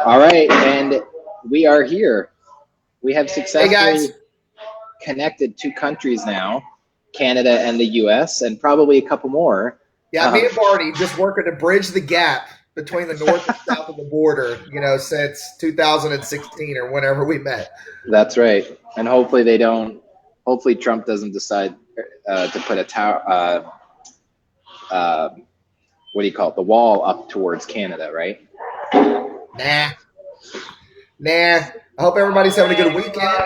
All right, and we are here. We have Hey successfully guys. connected two countries now, Canada and the US, and probably a couple more. Yeah, me Um, and Marty just working to bridge the gap between the north and south of the border, since 2016 or whenever we met. that's right. And hopefully Trump doesn't decide to put a tower, uh, what do you call it, the wall up towards Canada, right? Nah, nah. I hope everybody's having a good weekend.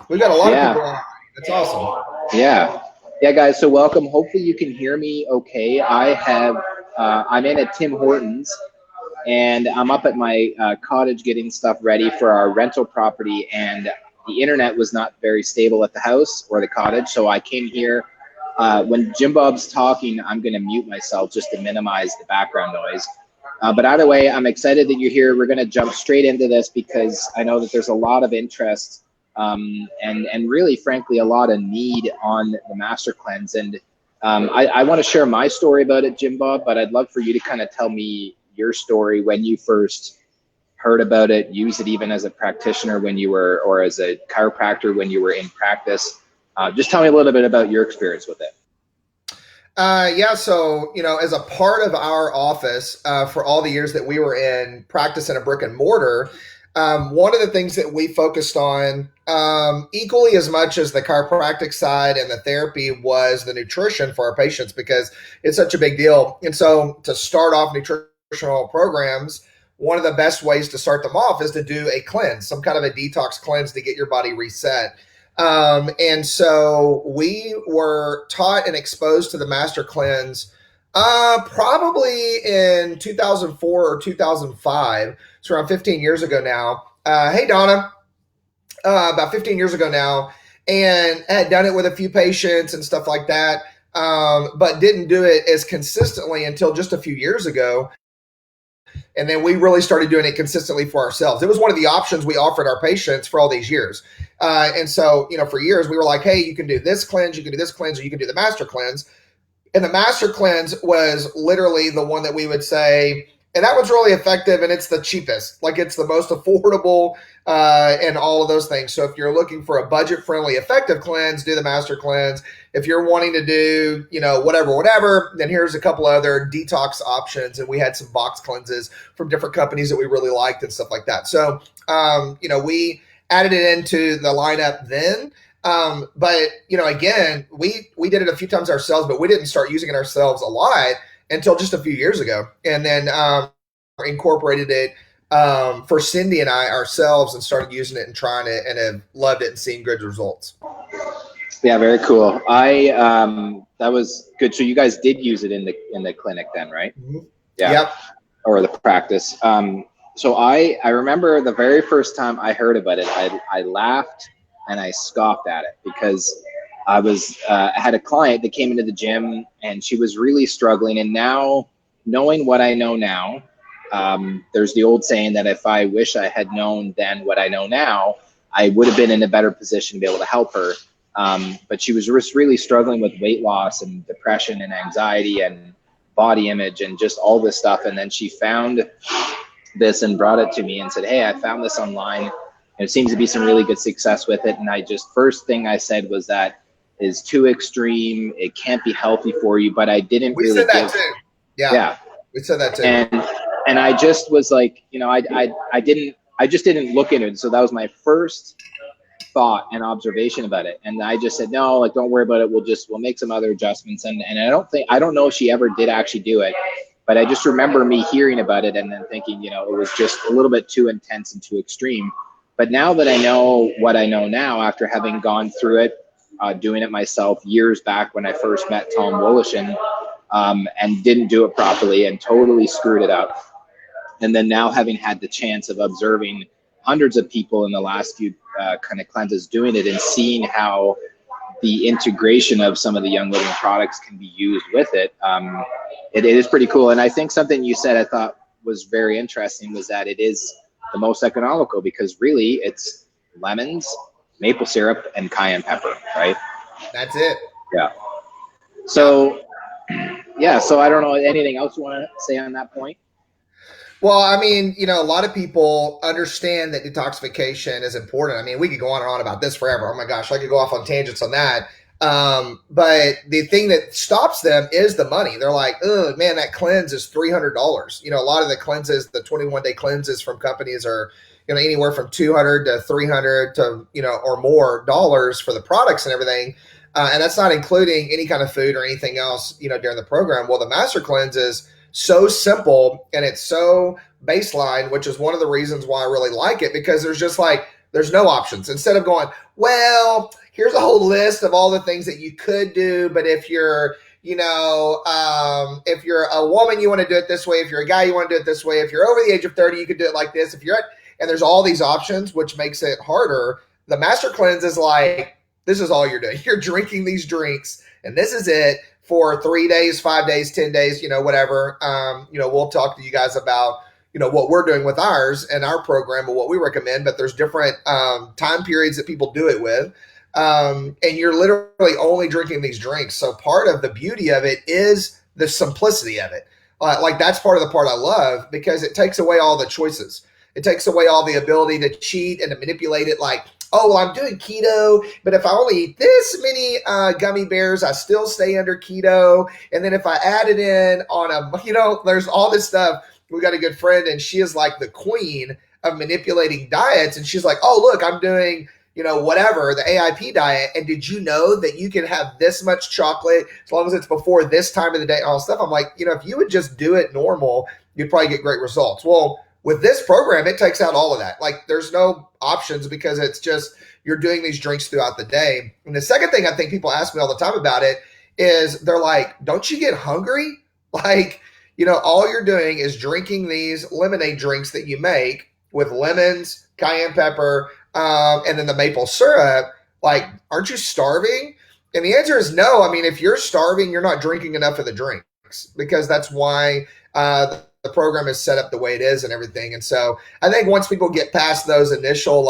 We've got a lot of Yeah, people on. That's awesome. yeah. Yeah, guys, so welcome. Hopefully you can hear me okay. I'm in at Tim Hortons and I'm up at my cottage getting stuff ready for our rental property, and the internet was not very stable at the house or the cottage, so I came here. When Jim Bob's talking, I'm going to mute myself just to minimize the background noise. But either way, I'm excited that you're here. We're going to jump straight into this because I know that there's a lot of interest and really, frankly, a lot of need on the Master Cleanse. And I want to share my story about it, Jim Bob, but I'd love for you to kind of tell me your story when you first heard about it, use it even as a practitioner when you were, or as a chiropractor when you were in practice. Just tell me a little bit about your experience with it. Yeah, so as a part of our office, for all the years that we were in practice in a brick and mortar, one of the things that we focused on, equally as much as the chiropractic side and the therapy, was the nutrition for our patients, because it's such a big deal. And so to start off nutritional programs, one of the best ways to start them off is to do a cleanse, some kind of a detox cleanse to get your body reset. And so we were taught and exposed to the Master Cleanse probably in 2004 or 2005. It's around 15 years ago now. Hey, Donna. About 15 years ago now. And I had done it with a few patients and stuff like that, but didn't do it as consistently until just a few years ago. And then we really started doing it consistently for ourselves. It was one of the options we offered our patients for all these years. And so, for years we were like, hey, you can do this cleanse, you can do this cleanse, or you can do the Master Cleanse. And the Master Cleanse was literally the one that we would say, and that was really effective, and it's the cheapest. Like, it's the most affordable, and all of those things. So if you're looking for a budget-friendly, effective cleanse, do the Master Cleanse. If you're wanting to do, whatever, then here's a couple other detox options. And we had some box cleanses from different companies that we really liked and stuff like that. So, we added it into the lineup then. But again, we did it a few times ourselves, but we didn't start using it ourselves a lot until just a few years ago, and then incorporated it for Cindy and I ourselves, and started using it and trying it, and have loved it and seen good results. Yeah, very cool. That was good. So you guys did use it in the clinic then, right? Mm-hmm. Yeah. Yep. Or the practice. So I remember the very first time I heard about it, I laughed and I scoffed at it because I had a client that came into the gym and she was really struggling. And now, knowing what I know now, there's the old saying that if I wish I had known then what I know now, I would have been in a better position to be able to help her. But she was just really struggling with weight loss and depression and anxiety and body image and just all this stuff. And then she found this and brought it to me and said, hey, I found this online. And it seems to be some really good success with it. And first thing I said was that is too extreme. It can't be healthy for you. But I didn't We really said that too. Yeah. We said that too. And I just was like, I just didn't look into it. So that was my first thought and observation about it. And I just said, no, like, don't worry about it. We'll make some other adjustments. And I don't know if she ever did actually do it, but I just remember me hearing about it and then thinking, it was just a little bit too intense and too extreme. But now that I know what I know now, after having gone through it, doing it myself years back when I first met Tom Wolishin, and didn't do it properly and totally screwed it up. And then now having had the chance of observing hundreds of people in the last few kind of cleanses doing it and seeing how the integration of some of the Young Living products can be used with it, it is pretty cool. And I think something you said I thought was very interesting was that it is the most economical, because really it's lemons, maple syrup, and cayenne pepper, right? That's it. Yeah. So, yeah. So I don't know anything else you want to say on that point. Well, I mean, a lot of people understand that detoxification is important. I mean, we could go on and on about this forever. Oh my gosh, I could go off on tangents on that. But the thing that stops them is the money. They're like, oh man, that cleanse is $300. A lot of the cleanses, the 21-day cleanses from companies are, anywhere from 200 to 300 to, or more dollars for the products and everything. And that's not including any kind of food or anything else, during the program. Well, the master cleanse is so simple and it's so baseline, which is one of the reasons why I really like it, because there's no options. Instead of going, well, here's a whole list of all the things that you could do, but if you're if you're a woman, you want to do it this way. If you're a guy, you want to do it this way. If you're over the age of 30, you could do it like this. And there's all these options, which makes it harder. The master cleanse is like, this is all you're doing. You're drinking these drinks and this is it for 3 days, 5 days, 10 days, whatever. We'll talk to you guys about, what we're doing with ours and our program and what we recommend, but there's different time periods that people do it with. And you're literally only drinking these drinks. So part of the beauty of it is the simplicity of it. Like that's part of the part I love, because it takes away all the choices. It takes away all the ability to cheat and to manipulate it. Like, oh, well, I'm doing keto, but if I only eat this many gummy bears, I still stay under keto. And then if I add it in on there's all this stuff. We got a good friend and she is like the queen of manipulating diets. And she's like, oh, look, I'm doing, whatever, the AIP diet. And did you know that you can have this much chocolate as long as it's before this time of the day, all stuff? I'm like, if you would just do it normal, you'd probably get great results. Well, with this program, it takes out all of that. Like there's no options, because it's just, you're doing these drinks throughout the day. And the second thing I think people ask me all the time about it is they're like, don't you get hungry? Like, all you're doing is drinking these lemonade drinks that you make with lemons, cayenne pepper, and then the maple syrup. Like, aren't you starving? And the answer is no. I mean, if you're starving, you're not drinking enough of the drinks, because that's why the program is set up the way it is and everything. And so I think once people get past those initial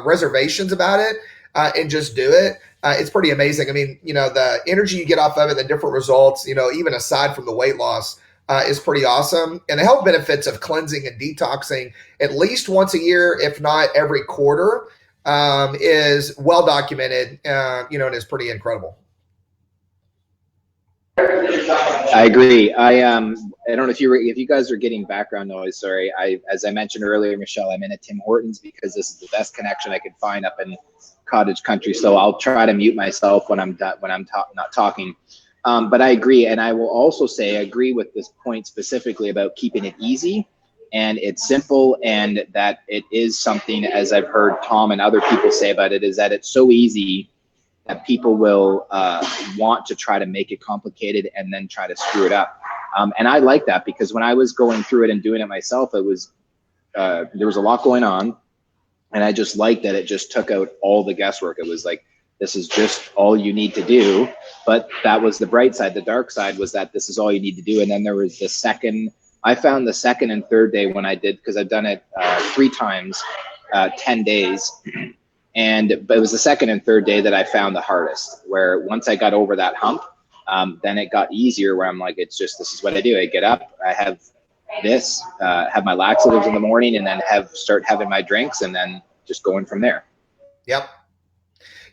reservations about it and just do it, it's pretty amazing. I mean, the energy you get off of it, the different results, even aside from the weight loss, is pretty awesome. And the health benefits of cleansing and detoxing at least once a year, if not every quarter, is well documented, and is pretty incredible. I agree. I don't know if you guys are getting background noise. Sorry. As I mentioned earlier, Michelle, I'm in a Tim Hortons because this is the best connection I could find up in cottage country. So I'll try to mute myself when I'm not talking. But I agree, and I will also say I agree with this point specifically about keeping it easy and it's simple, and that it is something, as I've heard Tom and other people say about it, is that it's so easy that people will want to try to make it complicated and then try to screw it up. And I like that, because when I was going through it and doing it myself, it was there was a lot going on, and I just liked that it just took out all the guesswork. It was like, this is just all you need to do. But that was the bright side. The dark side was that this is all you need to do. And then there was I found the second and third day when I did, because I've done it 3 times, 10 days. But it was the second and third day that I found the hardest, where once I got over that hump, then it got easier, where I'm like, this is what I do. I get up, I have this, have my laxatives in the morning, and then start having my drinks, and then just going from there. Yep.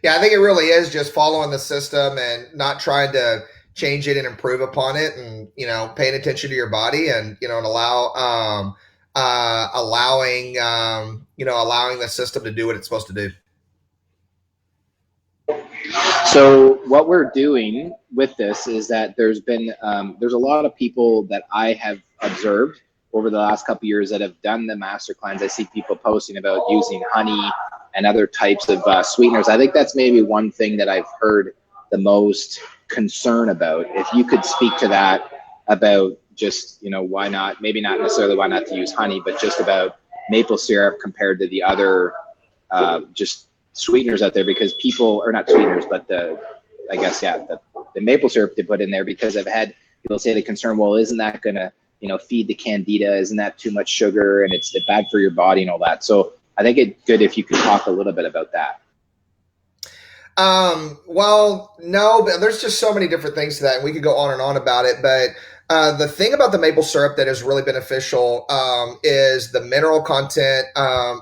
Yeah, I think it really is just following the system and not trying to change it and improve upon it, and paying attention to your body, and and allowing the system to do what it's supposed to do. So what we're doing with this is that there's a lot of people that I have observed over the last couple of years that have done the master cleanse. I see people posting about using honey and other types of sweeteners. I think that's maybe one thing that I've heard the most concern about. If you could speak to that, about just, why not, maybe not necessarily why not to use honey, but just about maple syrup compared to the other just sweeteners out there, because people, or not sweeteners, but the maple syrup they put in there, because I've had people say the concern, well, isn't that going to, feed the candida? Isn't that too much sugar, and it's bad for your body and all that? So I think it's good if you could talk a little bit about that. Well, no, but there's just so many different things to that, and we could go on and on about it. But The thing about the maple syrup that is really beneficial is the mineral content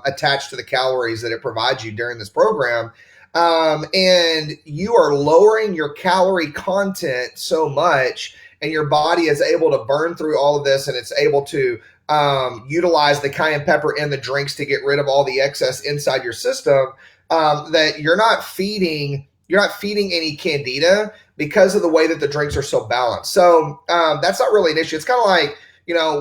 attached to the calories that it provides you during this program. And you are lowering your calorie content so much, and your body is able to burn through all of this, and it's able to utilize the cayenne pepper in the drinks to get rid of all the excess inside your system. That you're not feeding any candida because of the way that the drinks are so balanced. So that's not really an issue. It's kind of like,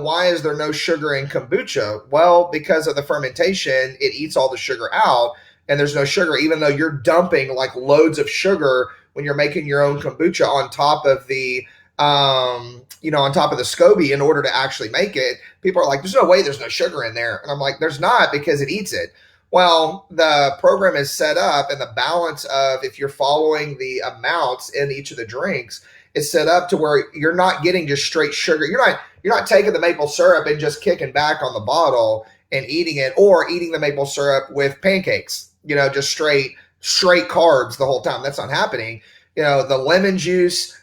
why is there no sugar in kombucha? Well, because of the fermentation, it eats all the sugar out, and there's no sugar, even though you're dumping like loads of sugar when you're making your own kombucha on top of the on top of the SCOBY in order to actually make it. People are like, there's no way there's no sugar in there. And I'm like, there's not, because it eats it. Well, the program is set up, and the balance of, if you're following the amounts in each of the drinks, is set up to where you're not getting just straight sugar. You're not taking the maple syrup and just kicking back on the bottle and eating it, or eating the maple syrup with pancakes, just straight carbs the whole time. That's not happening. The lemon juice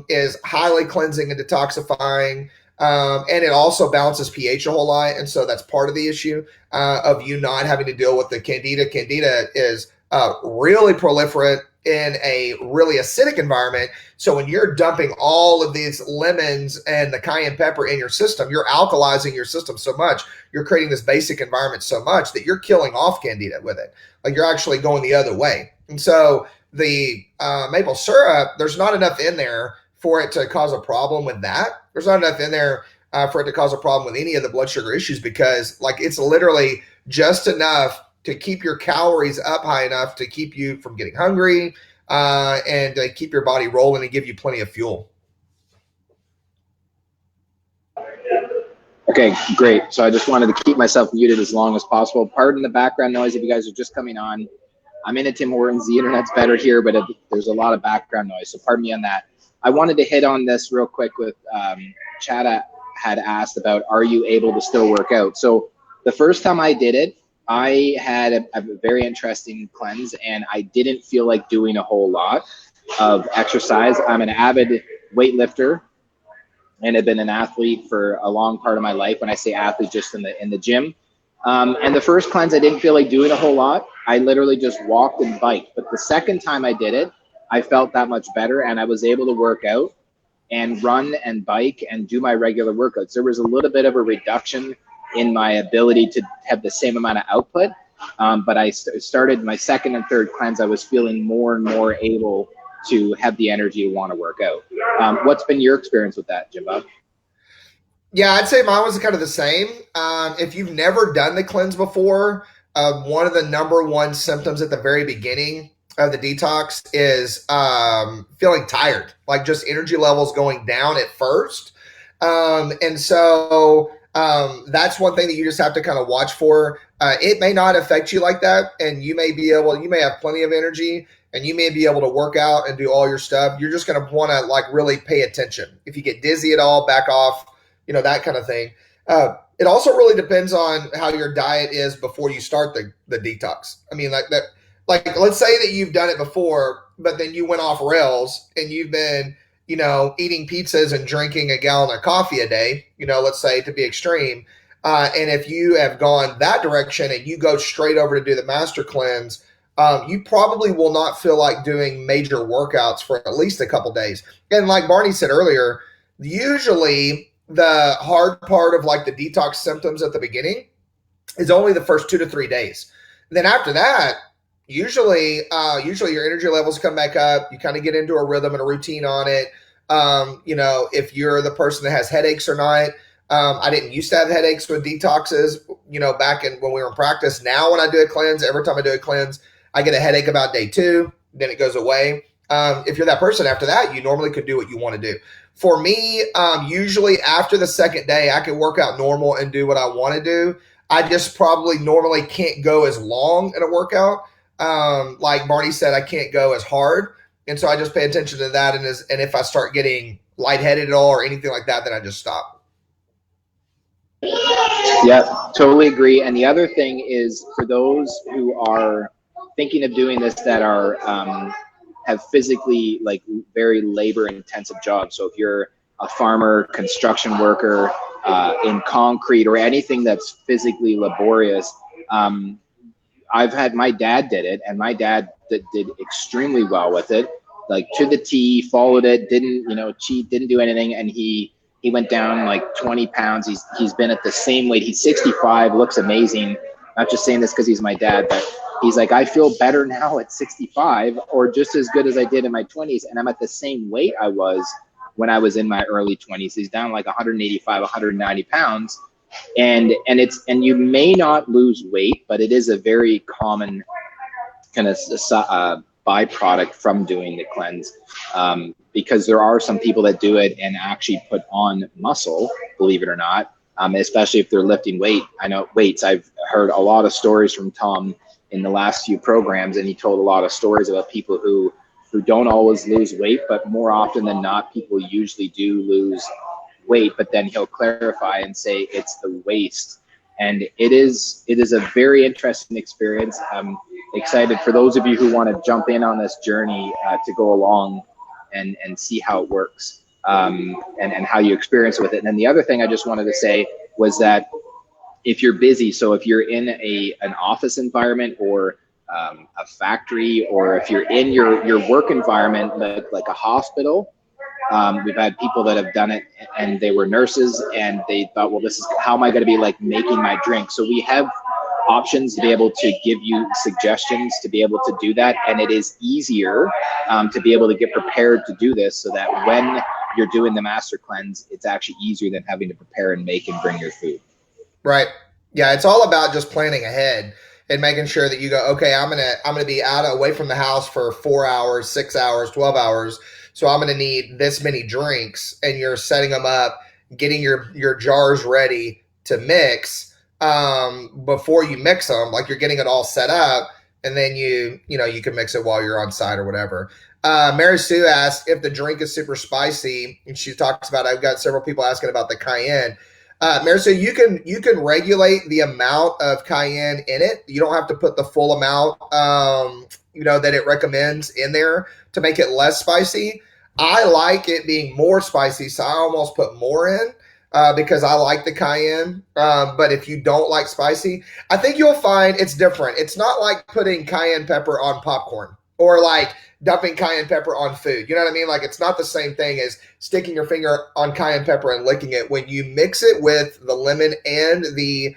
is highly cleansing and detoxifying. And it also balances pH a whole lot. And so that's part of the issue of you not having to deal with the candida. Candida is really proliferate in a really acidic environment. So when you're dumping all of these lemons and the cayenne pepper in your system, you're alkalizing your system so much, you're creating this basic environment so much that you're killing off candida with it. Like, you're actually going the other way. And so the maple syrup, there's not enough in there for it to cause a problem with that. There's not enough in there for it to cause a problem with any of the blood sugar issues, because it's literally just enough to keep your calories up high enough to keep you from getting hungry and to keep your body rolling and give you plenty of fuel. Okay, great. So I just wanted to keep myself muted as long as possible. Pardon the background noise if you guys are just coming on. I'm in a Tim Hortons. The internet's better here, but there's a lot of background noise, so pardon me on that. I wanted to hit on this real quick with Chad had asked about, are you able to still work out? So the first time I did it, I had a very interesting cleanse, and I didn't feel like doing a whole lot of exercise. I'm an avid weightlifter and have been an athlete for a long part of my life. When I say athlete, just in the gym. And the first cleanse, I didn't feel like doing a whole lot. I literally just walked and biked. But the second time I did it, I felt that much better, and I was able to work out and run and bike and do my regular workouts. There was a little bit of a reduction in my ability to have the same amount of output. But I started my second and third cleanse. I was feeling more and more able to have the energy to want to work out. What's been your experience with that, Jim Bob? Yeah, I'd say mine was kind of the same. If you've never done the cleanse before, one of the number one symptoms at the very beginning of the detox is feeling tired, like just energy levels going down at first. And so that's one thing that you just have to kind of watch for. It may not affect you like that, and you may have plenty of energy, and you may be able to work out and do all your stuff. You're just going to want to really pay attention. If you get dizzy at all, back off, that kind of thing. It also really depends on how your diet is before you start the detox. I mean, let's say that you've done it before, but then you went off rails and you've been, eating pizzas and drinking a gallon of coffee a day, let's say, to be extreme. And if you have gone that direction and you go straight over to do the master cleanse, you probably will not feel like doing major workouts for at least a couple days. And like Barney said earlier, usually the hard part of the detox symptoms at the beginning is only the first 2 to 3 days. And then after that, usually your energy levels come back up. You kind of get into a rhythm and a routine on it. If you're the person that has headaches or not. I didn't used to have headaches with detoxes, back when we were in practice. Now when I do a cleanse, every time I do a cleanse, I get a headache about day 2, then it goes away. If you're that person, after that, you normally could do what you want to do. For me, usually after the second day, I can work out normal and do what I want to do. I just probably normally can't go as long in a workout. Like Barney said, I can't go as hard. And so I just pay attention to that. And if I start getting lightheaded at all or anything like that, then I just stop. Yeah, totally agree. And the other thing is, for those who are thinking of doing this that are have physically very labor intensive jobs. So if you're a farmer, construction worker, in concrete, or anything that's physically laborious. I've had, my dad did it, and my dad did extremely well with it, like to the T, followed it, didn't, you know, cheat, didn't do anything, and he went down like 20 pounds. He's been at the same weight. He's 65, looks amazing. Not just saying this because he's my dad, but he's like, I feel better now at 65, or just as good as I did in my 20s, and I'm at the same weight I was when I was in my early 20s. He's down like 185, 190 pounds. And you may not lose weight, but it is a very common kind of byproduct from doing the cleanse, because there are some people that do it and actually put on muscle, believe it or not, especially if they're lifting weights. I've heard a lot of stories from Tom in the last few programs, and he told a lot of stories about people who don't always lose weight, but more often than not, people usually do lose weight, but then he'll clarify and say it's the waste. And it is a very interesting experience. I'm excited for those of you who want to jump in on this journey, to go along and see how it works, and how you experience with it. And then the other thing I just wanted to say was that if you're busy, so if you're in an office environment, or a factory, or if you're in your work environment, like a hospital, we've had people that have done it, and they were nurses, and they thought, well, this is, how am I going to be like making my drink? So we have options to be able to give you suggestions to be able to do that. And it is easier to be able to get prepared to do this, so that when you're doing the master cleanse, it's actually easier than having to prepare and make and bring your food. Right. Yeah. It's all about just planning ahead and making sure that you go, okay, I'm going to be away from the house for 4 hours, 6 hours, 12 hours. So I'm going to need this many drinks, and you're setting them up, getting your jars ready to mix, before you mix them, like you're getting it all set up, and then you can mix it while you're on site or whatever. Mary Sue asked if the drink is super spicy, and she talks about, I've got several people asking about the cayenne. Mary Sue, you can regulate the amount of cayenne in it. You don't have to put the full amount, that it recommends in there to make it less spicy. I like it being more spicy, so I almost put more in, because I like the cayenne. But if you don't like spicy, I think you'll find it's different. It's not like putting cayenne pepper on popcorn, or like dumping cayenne pepper on food. You know what I mean? Like, it's not the same thing as sticking your finger on cayenne pepper and licking it. When you mix it with the lemon and the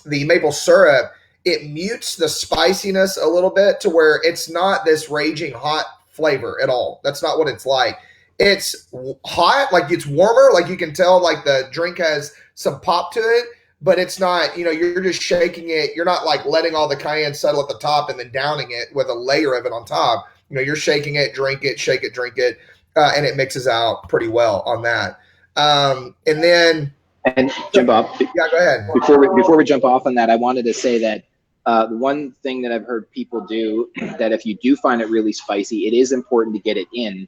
maple syrup, it mutes the spiciness a little bit to where it's not this raging hot flavor at all. That's not what it's like. It's hot, like it's warmer, like you can tell like the drink has some pop to it, but it's not, you're just shaking it. You're not like letting all the cayenne settle at the top and then downing it with a layer of it on top. You're shaking it, drink it, shake it, drink it, and it mixes out pretty well on that. And jump off. Yeah, go ahead. Before we jump off on that, I wanted to say that the one thing that I've heard people do, that if you do find it really spicy, it is important to get it in.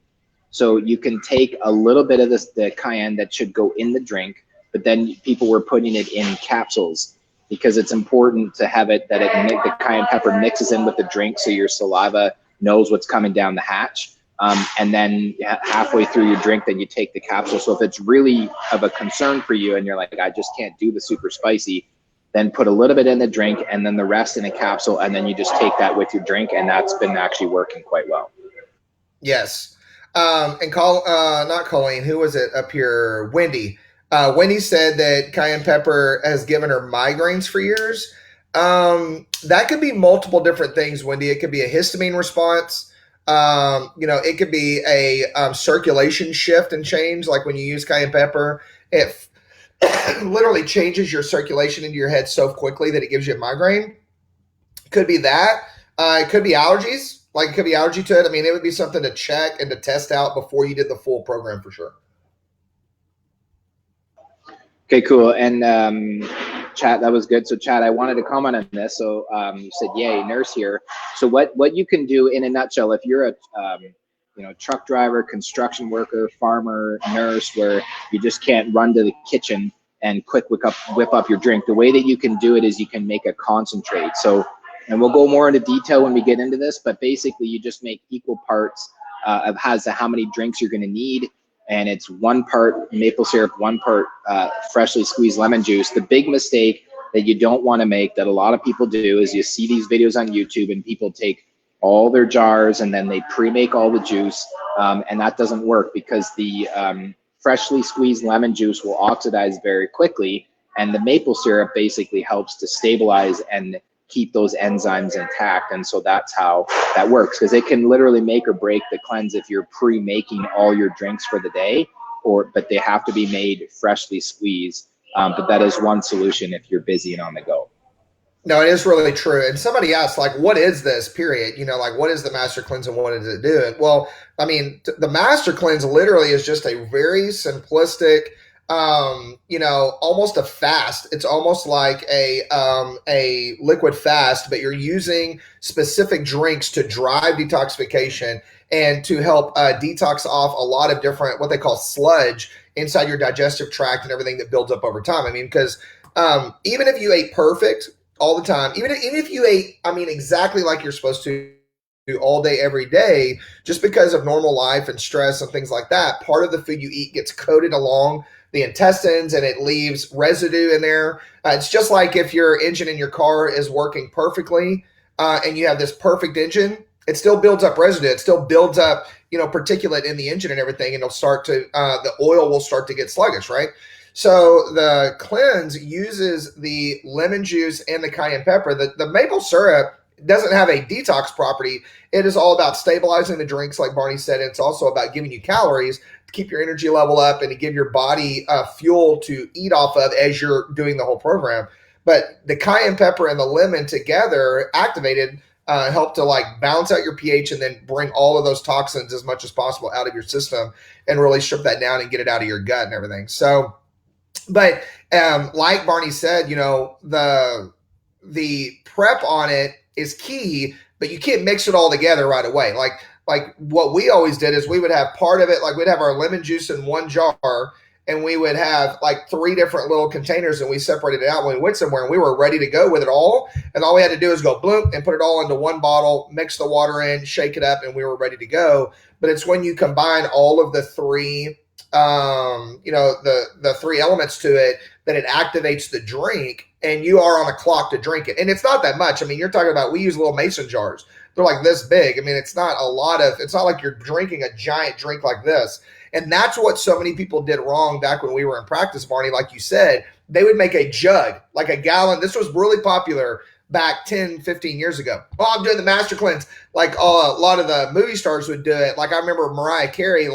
So you can take a little bit of the cayenne that should go in the drink, but then people were putting it in capsules, because it's important to have it that the cayenne pepper mixes in with the drink, so your saliva knows what's coming down the hatch. And then halfway through your drink, then you take the capsule. So if it's really of a concern for you and you're like, I just can't do the super spicy, then put a little bit in the drink and then the rest in a capsule, and then you just take that with your drink, and that's been actually working quite well. Yes. And not Colleen, who was it up here? Wendy. Wendy said that cayenne pepper has given her migraines for years. That could be multiple different things, Wendy. It could be a histamine response. It could be a circulation shift and change. Like when you use cayenne pepper, it literally changes your circulation into your head so quickly that it gives you a migraine. Could be that. It could be allergies. Like, it could be allergy to it. I mean, it would be something to check and to test out before you did the full program for sure. Okay, cool. And chat, that was good. So chat, I wanted to comment on this. So you said, yay, nurse here. So what you can do in a nutshell, if you're a truck driver, construction worker, farmer, nurse, where you just can't run to the kitchen and quick whip up your drink, the way that you can do it is you can make a concentrate. So, and we'll go more into detail when we get into this, but basically you just make equal parts of how many drinks you're going to need, and it's 1 part maple syrup, 1 part freshly squeezed lemon juice. The big mistake that you don't want to make, that a lot of people do, is you see these videos on YouTube and people take all their jars and then they pre-make all the juice, and that doesn't work, because the freshly squeezed lemon juice will oxidize very quickly, and the maple syrup basically helps to stabilize and keep those enzymes intact. And so that's how that works, because it can literally make or break the cleanse if you're pre-making all your drinks for the day, but they have to be made freshly squeezed. But that is one solution if you're busy and on the go. No, it is really true. And somebody asked, like, what is this, period? Like, what is the Master Cleanse and what does it do? Well, I mean, the Master Cleanse literally is just a very simplistic, almost a fast. It's almost like a liquid fast, but you're using specific drinks to drive detoxification and to help detox off a lot of different, what they call sludge inside your digestive tract and everything that builds up over time. I mean, because even if you ate perfect all the time, even if you ate, exactly like you're supposed to do all day, every day, just because of normal life and stress and things like that, part of the food you eat gets coated along the intestines and it leaves residue in there. It's just like if your engine in your car is working perfectly and you have this perfect engine, it still builds up residue. It still builds up, particulate in the engine and everything, and it'll start to, the oil will start to get sluggish, right? So the cleanse uses the lemon juice and the cayenne pepper. The maple syrup doesn't have a detox property. It is all about stabilizing the drinks, like Barney said. It's also about giving you calories to keep your energy level up and to give your body fuel to eat off of as you're doing the whole program. But the cayenne pepper and the lemon together, activated, help to like balance out your pH and then bring all of those toxins as much as possible out of your system and really strip that down and get it out of your gut and everything. So, but like Barney said, the prep on it is key, but you can't mix it all together right away. Like what we always did is we would have part of it, like we'd have our lemon juice in one jar, and we would have like 3 different little containers, and we separated it out when we went somewhere, and we were ready to go with it all. And all we had to do is go bloop and put it all into one bottle, mix the water in, shake it up, and we were ready to go. But it's when you combine all of the 3 the 3 elements to it that it activates the drink, and you are on a clock to drink it. And it's not that much. I mean, you're talking about, we use little mason jars. They're like this big. I mean, it's not like you're drinking a giant drink like this. And that's what so many people did wrong back when we were in practice, Barney. Like you said, they would make a jug, like a gallon. This was really popular back 10, 15 years ago. Oh, I'm doing the Master Cleanse. Like a lot of the movie stars would do it. Like I remember Mariah Carey,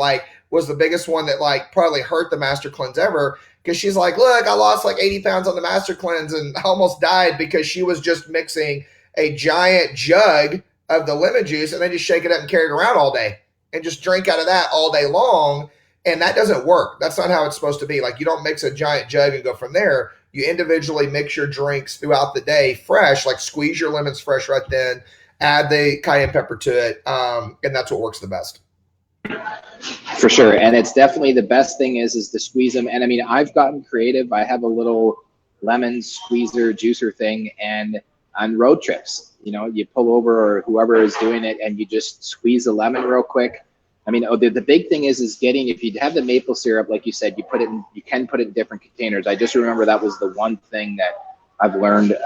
was the biggest one that probably hurt the Master Cleanse ever, because she's like, look, I lost 80 pounds on the Master Cleanse and I almost died because she was just mixing a giant jug of the lemon juice and then just shake it up and carry it around all day and just drink out of that all day long. And that doesn't work. That's not how it's supposed to be. Like, you don't mix a giant jug and go from there. You individually mix your drinks throughout the day fresh, like squeeze your lemons fresh right then, add the cayenne pepper to it, and that's what works the best. For sure. And it's definitely, the best thing is to squeeze them. And I mean, I've gotten creative. I have a little lemon squeezer juicer thing, and on road trips, you pull over, or whoever is doing it, and you just squeeze a lemon real quick. I mean, the big thing is getting, if you have the maple syrup, like you said, you can put it in different containers. I just remember that was the one thing that I've learned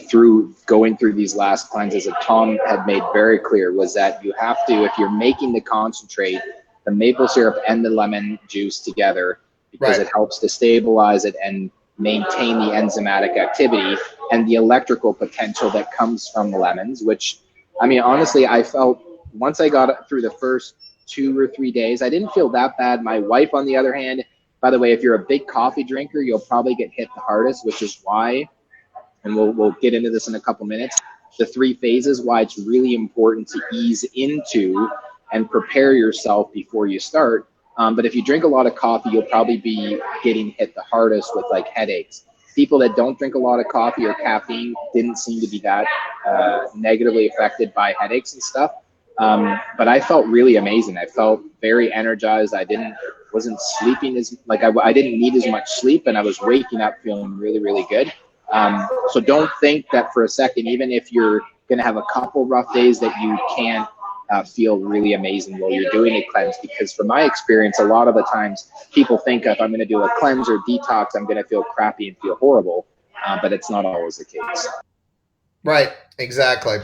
through going through these last cleanses that Tom had made very clear, was that you have to, if you're making the concentrate, the maple syrup and the lemon juice together, because it helps to stabilize it and maintain the enzymatic activity and the electrical potential that comes from the lemons, which, I mean, honestly, I felt once I got through the first 2 or 3 days, I didn't feel that bad. My wife, on the other hand, by the way, if you're a big coffee drinker, you'll probably get hit the hardest, which is why, and we'll get into this in a couple minutes, the 3 phases, why it's really important to ease into and prepare yourself before you start. But if you drink a lot of coffee, you'll probably be getting hit the hardest with headaches. People that don't drink a lot of coffee or caffeine didn't seem to be that negatively affected by headaches and stuff. But I felt really amazing. I felt very energized. I wasn't sleeping I didn't need as much sleep, and I was waking up feeling really, really good. So don't think that for a second, even if you're going to have a couple rough days, that you can't feel really amazing while you're doing a cleanse. Because from my experience, a lot of the times people think if I'm going to do a cleanse or detox, I'm going to feel crappy and feel horrible, but it's not always the case. Right, exactly.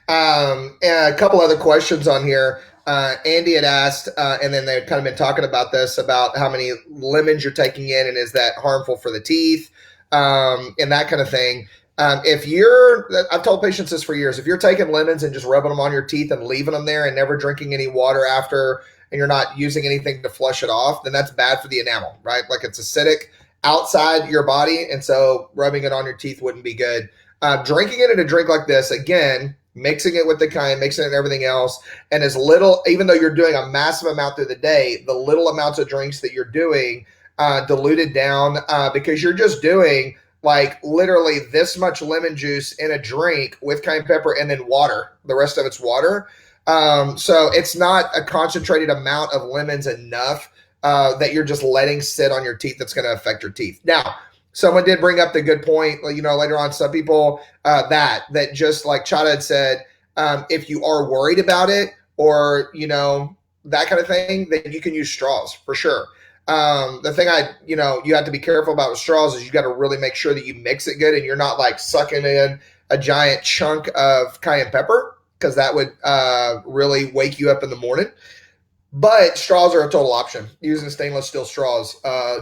And a couple other questions on here. Andy had asked, and then they've kind of been talking about this, about how many lemons you're taking in, and is that harmful for the teeth, and that kind of thing. I've told patients this for years, if you're taking lemons and just rubbing them on your teeth and leaving them there and never drinking any water after, and you're not using anything to flush it off, then that's bad for the enamel, right? Like, it's acidic outside your body, and so rubbing it on your teeth wouldn't be good. Drinking it in a drink like this, again, mixing it with the kind, mixing it and everything else, and as little, even though you're doing a massive amount through the day, the little amounts of drinks that you're doing, diluted down, because you're just doing like literally this much lemon juice in a drink with cayenne pepper and then water. The rest of it's water. So it's not a concentrated amount of lemons enough that you're just letting sit on your teeth that's going to affect your teeth. Now, someone did bring up the good point, later on, some people that just like Chada had said, if you are worried about it or, that kind of thing, then you can use straws for sure. The thing you have to be careful about with straws is you got to really make sure that you mix it good and you're not like sucking in a giant chunk of cayenne pepper, because that would really wake you up in the morning. But straws are a total option, using stainless steel straws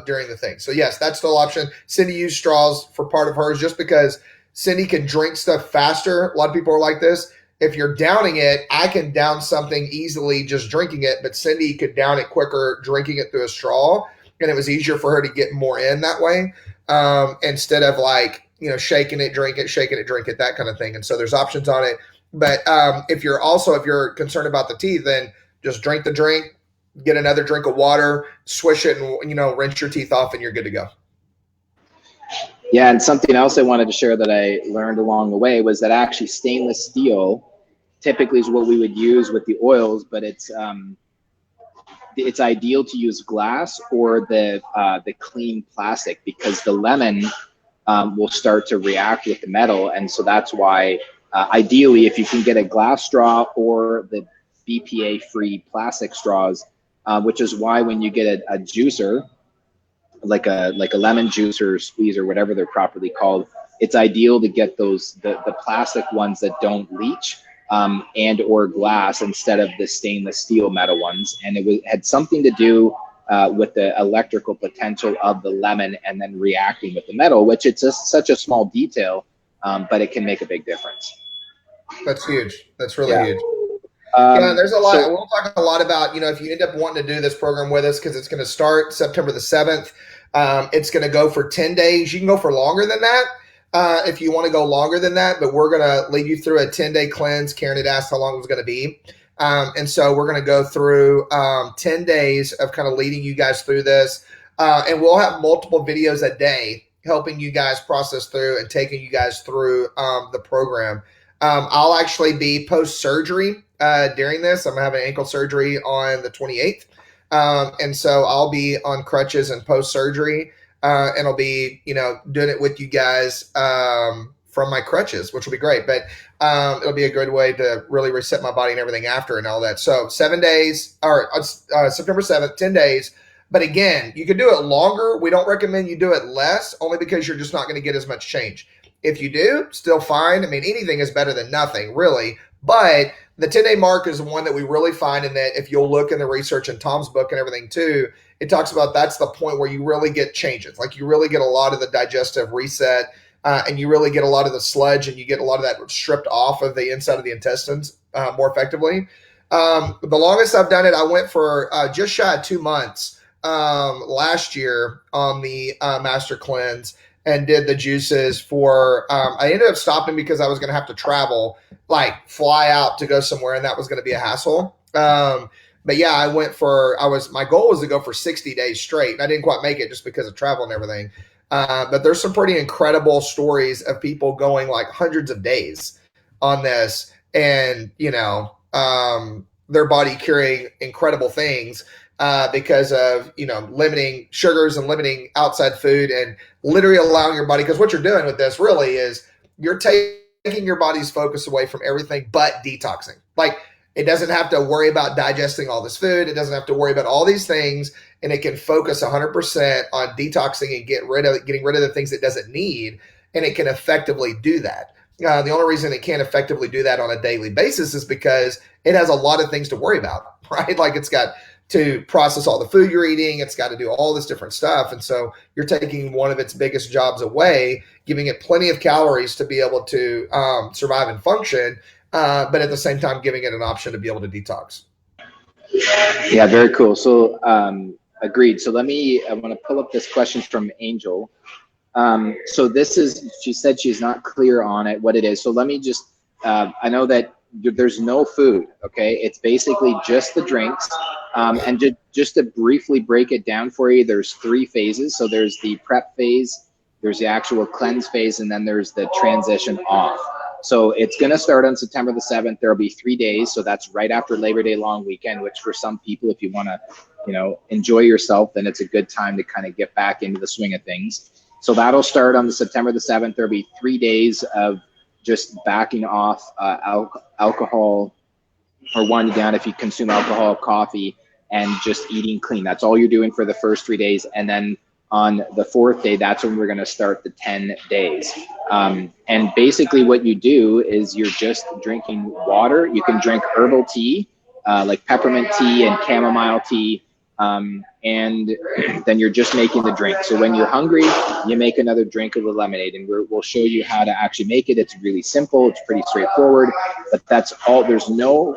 during the thing. So yes, that's still an option. Cindy used straws for part of hers just because Cindy can drink stuff faster. A lot of people are like this. If you're downing it, I can down something easily just drinking it, but Cindy could down it quicker drinking it through a straw, and it was easier for her to get more in that way, instead of like, shaking it, drink it, that kind of thing. And so there's options on it. But if you're concerned about the teeth, then just drink the drink, get another drink of water, swish it, and rinse your teeth off, and you're good to go. Yeah, and something else I wanted to share that I learned along the way was that actually stainless steel typically is what we would use with the oils, but it's ideal to use glass or the clean plastic, because the lemon will start to react with the metal, and so that's why ideally, if you can get a glass straw or the BPA-free plastic straws, which is why when you get a juicer, like a lemon juicer, squeeze, or whatever they're properly called, it's ideal to get those the plastic ones that don't leach, and or glass instead of the stainless steel metal ones. And it had something to do with the electrical potential of the lemon and then reacting with the metal, which it's just such a small detail, but it can make a big difference. That's huge. That's really huge. There's a lot. We'll talk a lot about, if you end up wanting to do this program with us, because it's going to start September the 7th. It's going to go for 10 days. You can go for longer than that if you want to go longer than that, but we're going to lead you through a 10-day cleanse. Karen had asked how long it was going to be. And so we're going to go through 10 days of kind of leading you guys through this. And we'll have multiple videos a day helping you guys process through and taking you guys through the program. I'll actually be post-surgery during this. I'm having ankle surgery on the 28th. And so I'll be on crutches and post-surgery, and I'll be, doing it with you guys from my crutches, which will be great. But it'll be a good way to really reset my body and everything after and all that. So 7 days, or September 7th, 10 days. But again, you can do it longer. We don't recommend you do it less, only because you're just not going to get as much change. If you do, still fine. I mean, anything is better than nothing, really. But the 10-day mark is the one that we really find, in that if you'll look in the research in Tom's book and everything too, it talks about that's the point where you really get changes. Like, you really get a lot of the digestive reset, and you really get a lot of the sludge, and you get a lot of that stripped off of the inside of the intestines more effectively. The longest I've done it, I went for just shy of 2 months last year on the Master Cleanse, and did the juices for, I ended up stopping because I was going to have to travel, like fly out to go somewhere, and that was going to be a hassle. But yeah, my goal was to go for 60 days straight, and I didn't quite make it just because of travel and everything. But there's some pretty incredible stories of people going like hundreds of days on this, and, their body curing incredible things because of, limiting sugars and limiting outside food, and literally allowing your body, because what you're doing with this really is you're taking your body's focus away from everything but detoxing. Like, It doesn't have to worry about digesting all this food. It doesn't have to worry about all these things, and it can focus 100% on detoxing and getting rid of the things it doesn't need, and it can effectively do that. The only reason it can't effectively do that on a daily basis is because it has a lot of things to worry about, right? Like it's got to process all the food you're eating. It's got to do all this different stuff. And so you're taking one of its biggest jobs away, giving it plenty of calories to be able to survive and function, but at the same time, giving it an option to be able to detox. Yeah, very cool. So agreed. So I want to pull up this question from Angel. So this is, she said she's not clear on it, what it is. So let me just, I know that there's no food, okay? It's basically just the drinks. And just to briefly break it down for you, there's 3 phases. So there's the prep phase, there's the actual cleanse phase, and then there's the transition off. So it's going to start on September the 7th. There'll be 3 days. So that's right after Labor Day long weekend, which for some people, if you want to, enjoy yourself, then it's a good time to kind of get back into the swing of things. So that'll start on the September the 7th. There'll be 3 days of just backing off alcohol, or winding down if you consume alcohol, coffee, and just eating clean. That's all you're doing for the first 3 days. And then on the 4th day, that's when we're going to start the 10 days. And basically what you do is you're just drinking water. You can drink herbal tea, like peppermint tea and chamomile tea. And then you're just making the drink. So when you're hungry, you make another drink of the lemonade, and we'll show you how to actually make it. It's really simple. It's pretty straightforward, but that's all. There's no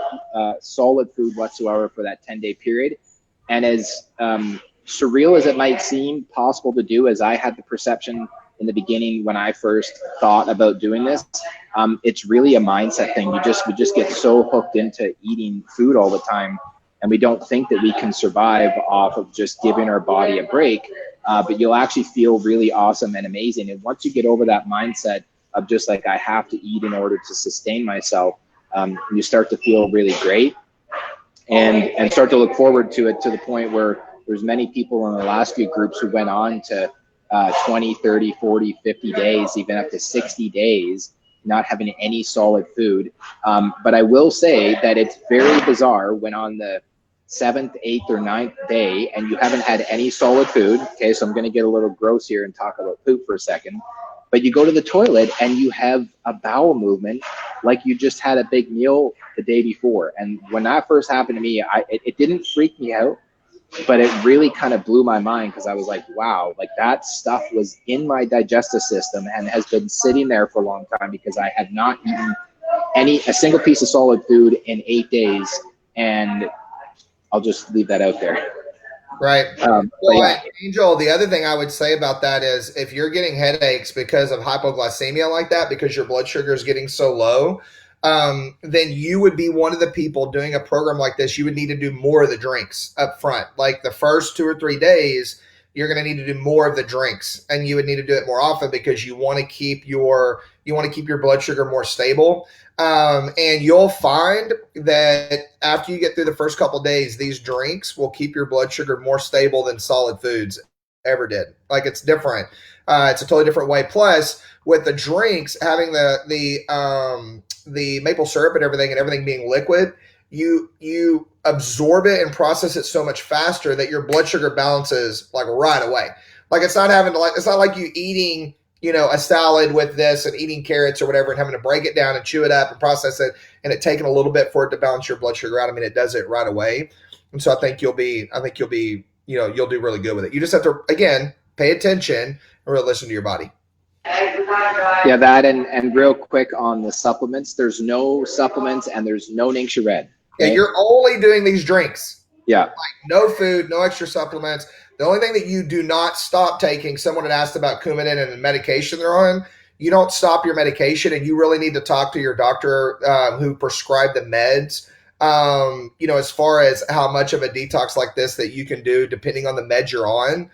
solid food whatsoever for that 10-day period. And as surreal as it might seem possible to do, as I had the perception in the beginning when I first thought about doing this, it's really a mindset thing. We just get so hooked into eating food all the time, and we don't think that we can survive off of just giving our body a break. But you'll actually feel really awesome and amazing. And once you get over that mindset of just like, I have to eat in order to sustain myself, you start to feel really great, and start to look forward to it, to the point where there's many people in the last few groups who went on to 20, 30, 40, 50 days, even up to 60 days, not having any solid food. But I will say that it's very bizarre when on the 7th, 8th, or 9th day, and you haven't had any solid food. Okay, so I'm going to get a little gross here and talk about poop for a second. But you go to the toilet and you have a bowel movement like you just had a big meal the day before. And when that first happened to me, it didn't freak me out, but it really kind of blew my mind, because I was like, wow, like that stuff was in my digestive system and has been sitting there for a long time, because I had not eaten a single piece of solid food in 8 days. And I'll just leave that out there. Right. Well, yeah. Angel, the other thing I would say about that is, if you're getting headaches because of hypoglycemia like that, because your blood sugar is getting so low, then you would be one of the people doing a program like this. You would need to do more of the drinks up front. Like the first 2 or 3 days, you're going to need to do more of the drinks, and you would need to do it more often, because you want to keep your blood sugar more stable. And you'll find that after you get through the first couple of days, these drinks will keep your blood sugar more stable than solid foods ever did. Like, it's different. It's a totally different way. Plus, with the drinks having the maple syrup and everything being liquid, you absorb it and process it so much faster that your blood sugar balances like right away. Like, it's not like you eating, a salad with this and eating carrots or whatever and having to break it down and chew it up and process it, and it taking a little bit for it to balance your blood sugar out. I mean, it does it right away. And so I think you'll do really good with it. You just have to, again, pay attention and really listen to your body. Yeah, that and real quick on the supplements, there's no supplements and there's no Ningxia Red. Okay? Yeah, you're only doing these drinks. Yeah. Like, no food, no extra supplements. The only thing that you do not stop taking, someone had asked about Coumadin and the medication they're on. You don't stop your medication, and you really need to talk to your doctor who prescribed the meds, as far as how much of a detox like this that you can do depending on the meds you're on,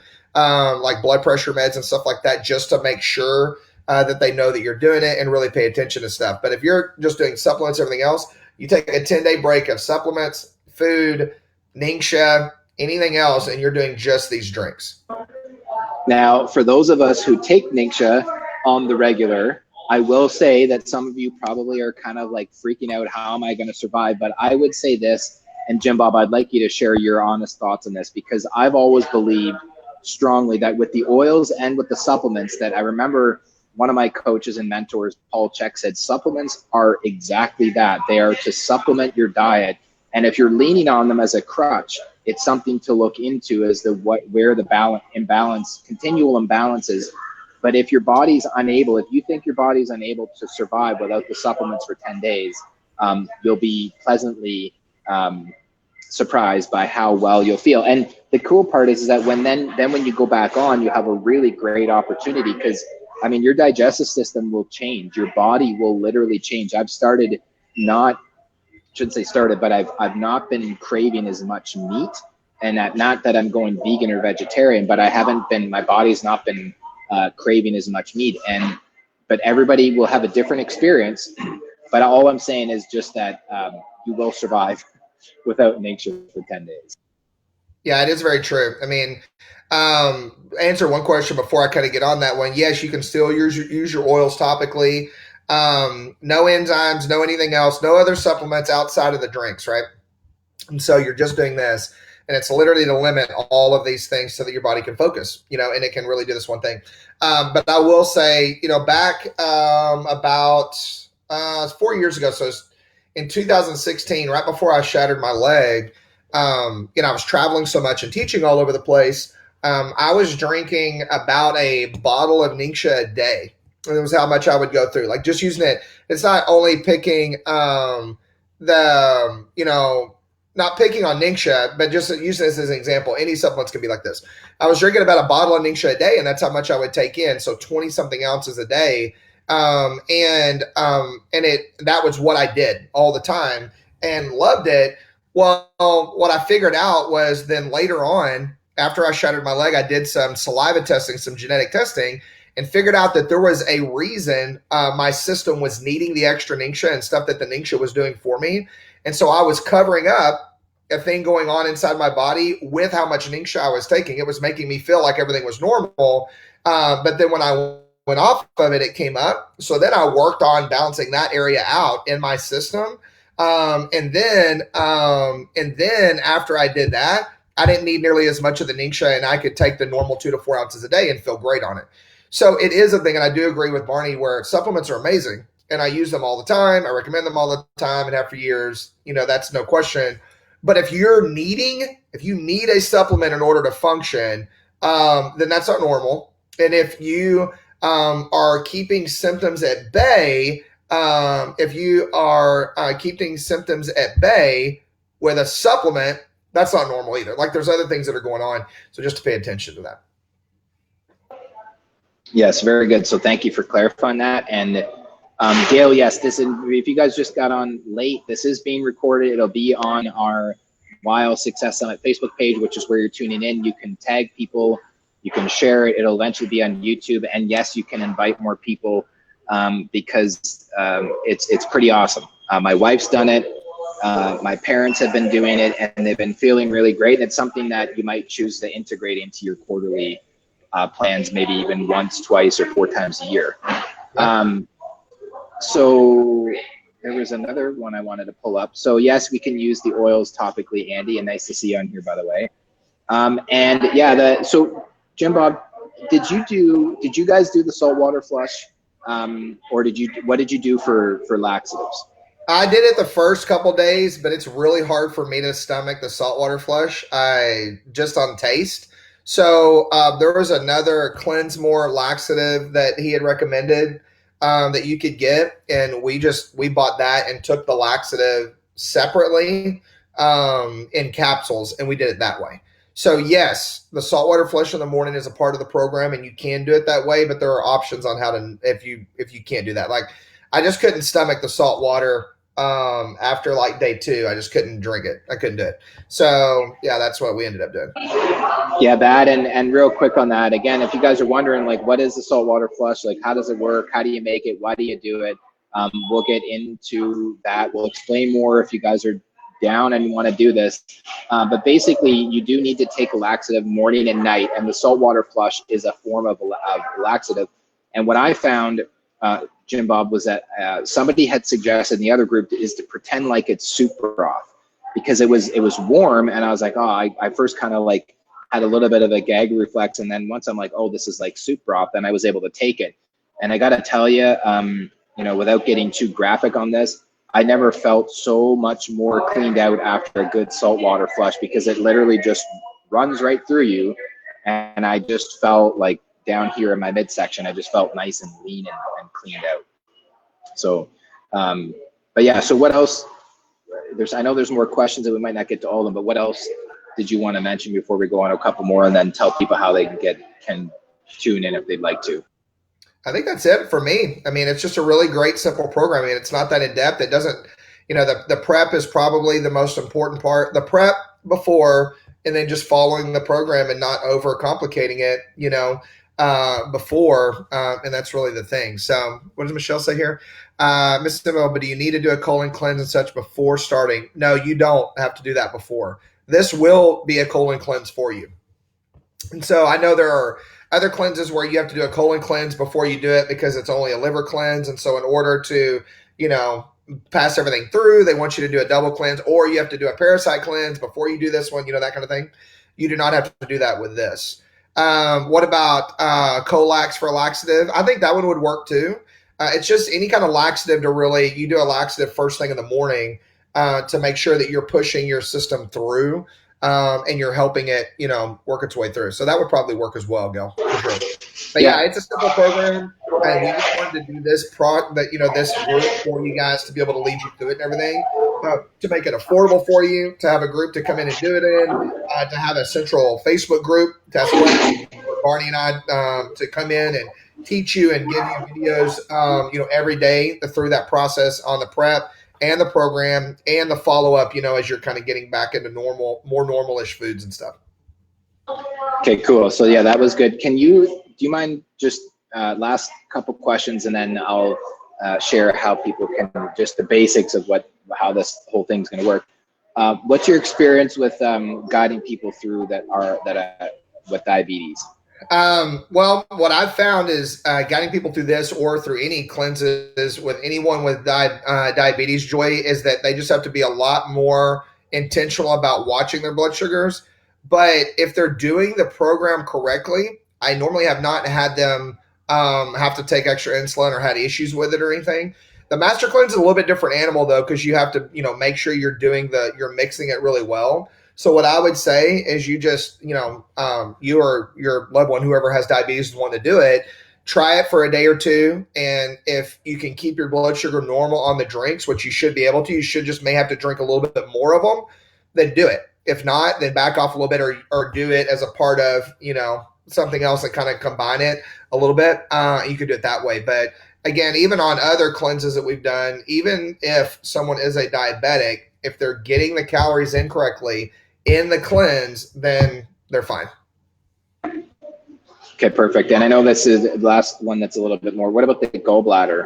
like blood pressure meds and stuff like that, just to make sure that they know that you're doing it and really pay attention to stuff. But if you're just doing supplements, everything else, you take a 10-day break of supplements, food, Ningxia, anything else, and you're doing just these drinks. Now, for those of us who take Ningxia on the regular, I will say that some of you probably are kind of like freaking out, how am I going to survive? But I would say this, and Jim Bob, I'd like you to share your honest thoughts on this, because I've always believed strongly that with the oils and with the supplements, that I remember one of my coaches and mentors, Paul Chek, said supplements are exactly that. They are to supplement your diet. And if you're leaning on them as a crutch, it's something to look into as to where the continual imbalances. But if your body's unable, if you think your body's unable to survive without the supplements for 10 days, you'll be pleasantly surprised by how well you'll feel. And the cool part is that when you go back on, you have a really great opportunity, because I mean, your digestive system will change. Your body will literally change. I've I've not been craving as much meat, and not that I'm going vegan or vegetarian, but my body's not been craving as much meat. But everybody will have a different experience. But all I'm saying is just that you will survive without nature for 10 days. Yeah, it is very true. I mean, answer one question before I kind of get on that one. Yes, you can still use your oils topically. No enzymes, no anything else, no other supplements outside of the drinks, right? And so you're just doing this, and it's literally to limit all of these things so that your body can focus, and it can really do this one thing. But I will say, back about 4 years ago, so in 2016, right before I shattered my leg, I was traveling so much and teaching all over the place. I was drinking about a bottle of Ningxia a day. And it was how much I would go through, like just using it. It's not only picking not picking on Ningxia, but just using this as an example. Any supplements can be like this. I was drinking about a bottle of Ningxia a day, and that's how much I would take in. So 20 something ounces a day. That was what I did all the time and loved it. Well, what I figured out was then later on, after I shattered my leg, I did some saliva testing, some genetic testing, and figured out that there was a reason my system was needing the extra Ningxia and stuff that the Ningxia was doing for me. And so I was covering up a thing going on inside my body with how much Ningxia I was taking. It was making me feel like everything was normal. But then when I went off of it, it came up. So then I worked on balancing that area out in my system. And then after I did that, I didn't need nearly as much of the Ningxia, and I could take the normal 2 to 4 ounces a day and feel great on it. So it is a thing, and I do agree with Barney where supplements are amazing, and I use them all the time. I recommend them all the time and have for years. That's no question. But if you need a supplement in order to function, then that's not normal. And if you are keeping symptoms at bay, with a supplement, that's not normal either. Like there's other things that are going on. So just to pay attention to that. Yes, very good. So thank you for clarifying that. And Gail, yes, if you guys just got on late, this is being recorded. It'll be on our Wild Success Summit Facebook page, which is where you're tuning in. You can tag people, you can share it. It'll eventually be on YouTube. And yes, you can invite more people because it's pretty awesome. My wife's done it. My parents have been doing it, and they've been feeling really great. And it's something that you might choose to integrate into your quarterly plans, maybe even once, twice, or 4 times a year. So there was another one I wanted to pull up. So yes, we can use the oils topically, Andy, and nice to see you on here, by the way. So Jim Bob, did you guys do the saltwater flush? Or what did you do for laxatives? I did it the first couple days, but it's really hard for me to stomach the saltwater flush. Just on taste. So there was another Cleanse More laxative that he had recommended that you could get, and we bought that and took the laxative separately in capsules, and we did it that way. So yes, the saltwater flush in the morning is a part of the program, and you can do it that way, but there are options on how to if you can't do that. Like I just couldn't stomach the salt water after like day 2. I just couldn't drink it. I couldn't do it. So yeah, that's what we ended up doing. Yeah, that and real quick on that, again, if you guys are wondering like what is the saltwater flush, like how does it work, how do you make it, why do you do it, we'll get into that. We'll explain more if you guys are down and you want to do this, but basically you do need to take a laxative morning and night, and the saltwater flush is a form of laxative. And what I found Jim Bob, was that somebody had suggested in the other group is to pretend like it's soup broth, because it was warm, and I was like, oh, I first kind of like had a little bit of a gag reflex, and then once I'm like, oh, this is like soup broth, then I was able to take it. And I got to tell you, you know, without getting too graphic on this, I never felt so much more cleaned out after a good saltwater flush, because it literally just runs right through you. And I just felt like down here in my midsection, I just felt nice and lean and cleaned out. So, but yeah, so what else? I know there's more questions and we might not get to all of them, but what else did you want to mention before we go on a couple more, and then tell people how they can tune in if they'd like to? I think that's it for me. I mean, it's just a really great, simple program. I mean, it's not that in depth. It doesn't, you know, the prep is probably the most important part. The prep before, and then just following the program and not over complicating it, you know, before. And that's really the thing. So what does Michelle say here? Mrs. Simmel, but do you need to do a colon cleanse and such before starting? No, you don't have to do that before. This will be a colon cleanse for you. And so I know there are other cleanses where you have to do a colon cleanse before you do it because it's only a liver cleanse. And so in order to, you know, pass everything through, they want you to do a double cleanse, or you have to do a parasite cleanse before you do this one, you know, that kind of thing. You do not have to do that with this. What about Colax for a laxative? I think that one would work too. It's just any kind of laxative to really, you do a laxative first thing in the morning to make sure that you're pushing your system through. And you're helping it, you know, work its way through. So that would probably work as well, Gil. For sure. But yeah, it's a simple program, and we just wanted to do this this group for you guys to be able to lead you through it and everything, to make it affordable for you, to have a group to come in and do it in, to have a central Facebook group to Barney and I to come in and teach you and give you videos, you know, every day through that process on the prep and the program and the follow-up, you know, as you're kind of getting back into more normal-ish foods and stuff. Okay, cool. So yeah, that was good. Do you mind just last couple questions, and then I'll share how people can, just the basics of how this whole thing's going to work. What's your experience with guiding people through with diabetes? Well, what I've found is guiding people through this or through any cleanses with anyone with diabetes, Joy, is that they just have to be a lot more intentional about watching their blood sugars. But if they're doing the program correctly, I normally have not had them have to take extra insulin or had issues with it or anything. The master cleanse is a little bit different animal though, because you have to, you know, make sure you're mixing it really well. So what I would say is you just, you know, you or your loved one, whoever has diabetes, want to do it, try it for a day or two. And if you can keep your blood sugar normal on the drinks, which you should be able to, you should just may have to drink a little bit more of them, then do it. If not, then back off a little bit or do it as a part of, you know, something else and kind of combine it a little bit. You could do it that way. But again, even on other cleanses that we've done, even if someone is a diabetic, if they're getting the calories in correctly in the cleanse, then they're fine. Okay, perfect. And I know this is the last one that's a little bit more. What about the gallbladder?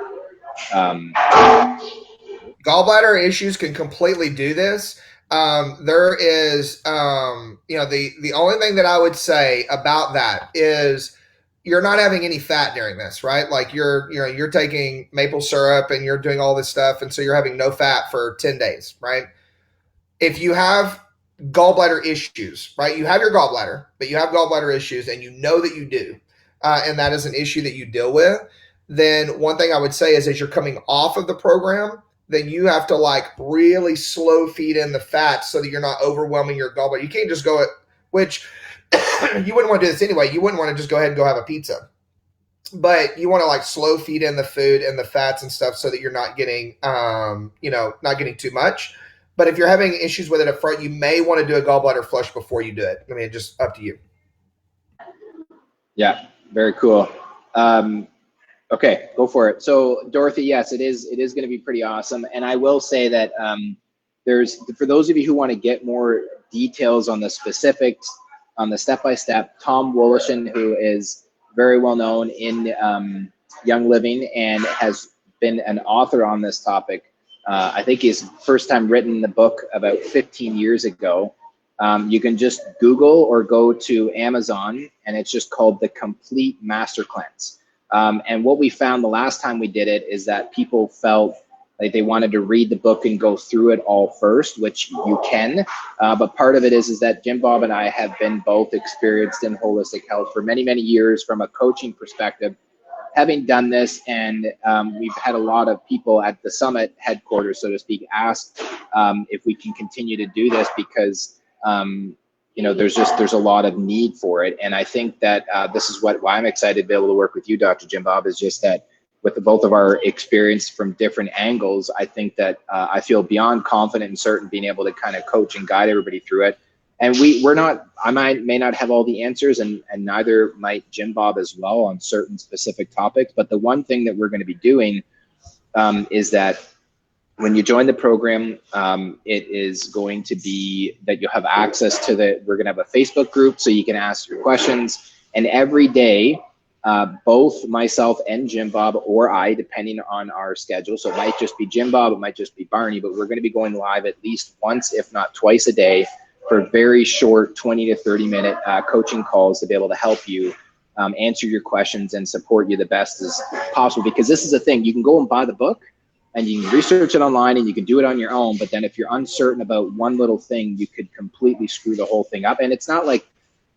Gallbladder issues can completely do this. There is, you know, the only thing that I would say about that is you're not having any fat during this, right? Like you're taking maple syrup and you're doing all this stuff, and so you're having no fat for 10 days, right? If you have gallbladder issues, right? You have your gallbladder, but you have gallbladder issues and you know that you do, and that is an issue that you deal with, then one thing I would say is as you're coming off of the program, then you have to like really slow feed in the fat so that you're not overwhelming your gallbladder. You can't just go at, which you wouldn't want to do this anyway. You wouldn't want to just go ahead and go have a pizza, but you want to like slow feed in the food and the fats and stuff so that you're not getting, you know, not getting too much. But if you're having issues with it up front, you may want to do a gallbladder flush before you do it. I mean, just up to you. Yeah, very cool. Okay, go for it. So Dorothy, yes, it is going to be pretty awesome. And I will say that for those of you who want to get more details on the specifics, on the step-by-step, Tom Woloshin, who is very well known in Young Living and has been an author on this topic. I think he's first time written the book about 15 years ago. You can just Google or go to Amazon, and it's just called The Complete Master Cleanse. And what we found the last time we did it is that people felt like they wanted to read the book and go through it all first, which you can. But part of it is that Jim Bob and I have been both experienced in holistic health for many, many years from a coaching perspective. Having done this, and we've had a lot of people at the summit headquarters, so to speak, ask if we can continue to do this because there's a lot of need for it. And I think that this is why I'm excited to be able to work with you, Dr. Jim Bob, is just that with both of our experience from different angles, I think that I feel beyond confident and certain being able to kind of coach and guide everybody through it. And I may not have all the answers, and neither might Jim Bob as well on certain specific topics. But the one thing that we're going to be doing is that when you join the program, it is going to be that you'll have access to we're going to have a Facebook group so you can ask your questions. And every day, both myself and Jim Bob, or I, depending on our schedule, so it might just be Jim Bob, it might just be Barney, but we're going to be going live at least once, if not twice a day, for very short 20 to 30 minute coaching calls to be able to help you answer your questions and support you the best as possible. Because this is the thing, you can go and buy the book and you can research it online and you can do it on your own. But then if you're uncertain about one little thing, you could completely screw the whole thing up. And it's not like